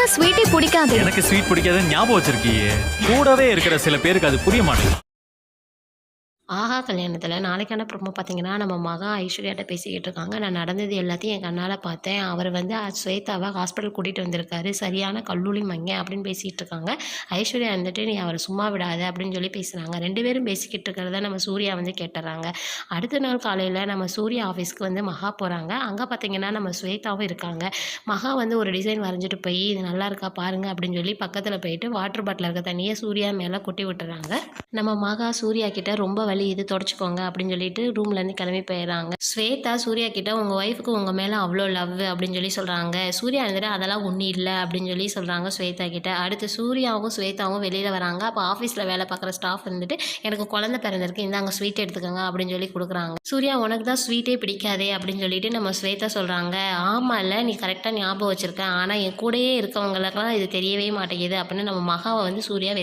தான் ஸ்வீட்டே பிடிக்காது. எனக்கு ஸ்வீட் பிடிக்காதுன்னு ஞாபகம் வச்சிருக்கியே. கூடவே இருக்கிற சில பேருக்கு அது புரிய மாட்டேங்குது. ஆஹா கல்யாணத்துல நாளைக்கான ப்ரோமோ பார்த்தீங்கன்னா, நம்ம மகா ஐஸ்வர்யாட்ட பேசிக்கிட்டு இருக்காங்க. நான் நடந்தது எல்லாத்தையும் என் கண்ணால பார்த்தேன். அவரு வந்து ஸ்வேதாவ ஹாஸ்பிட்டல் கூட்டிட்டு வந்திருக்காரு. சரியான கல்லூலி மங்கை அப்படின்னு பேசிட்டு இருக்காங்க. ஐஸ்வர்யா வந்துட்டு, "நீ அவர சும்மா விடாத" அப்படின்னு சொல்லி பேசுறாங்க. 2 பேரும் பேசிக்கிட்டு இருக்கிறத நம்ம சூர்யா வந்து கேட்டுர்றாங்க. அடுத்த நாள் காலையில நம்ம சூர்யா ஆஃபீஸ்க்கு வந்து மகா போறாங்க. அங்க பார்த்தீங்கன்னா, நம்ம ஸ்வேதாவும் இருக்காங்க. மகா வந்து ஒரு டிசைன் வரைஞ்சிட்டு போய், "இது நல்லா இருக்கா பாருங்க" அப்படின்னு சொல்லி பக்கத்துல போயிட்டு வாட்டர் பாட்டில்ல இருக்க தண்ணிய சூர்யா மேல கொட்டி விட்டுர்றாங்க. நம்ம மகா சூர்யா கிட்ட, "ரொம்ப வலி இது தொடச்சுக்கோங்க" அப்படின்னு சொல்லிட்டு ரூம்லேருந்து கிளம்பி போயிடுறாங்க. ஸ்வேதா சூர்யா கிட்ட, "உங்கள் ஒய்ஃபுக்கு உங்கள் மேலே அவ்வளோ லவ்" அப்படின்னு சொல்லி சொல்கிறாங்க. சூர்யா வந்துட்டு, "அதெல்லாம் ஒன்றும் இல்லை" அப்படின்னு சொல்லி சொல்கிறாங்க ஸ்வேதா கிட்ட. அடுத்து சூர்யாவும் ஸ்வேதாவும் வெளியில் வராங்க. அப்போ ஆஃபீஸில் வேலை பார்க்குற ஸ்டாஃப் இருந்துட்டு, "எனக்கு குழந்தை பிறந்திருக்கு, இந்தாங்க ஸ்வீட் எடுத்துக்கோங்க" அப்படின்னு சொல்லி கொடுக்குறாங்க. சூர்யா, "உனக்கு தான் ஸ்வீட்டே பிடிக்காதே" அப்படின்னு சொல்லிட்டு நம்ம ஸ்வேதா சொல்கிறாங்க. "ஆமாம்ல, நீ கரெக்டாக ஞாபகம் வச்சிருக்க, ஆனால் என் கூடயே இருக்கவங்களுக்கெல்லாம் இது தெரியவே மாட்டேங்குது" அப்படின்னு நம்ம மகாவை வந்து சூர்யா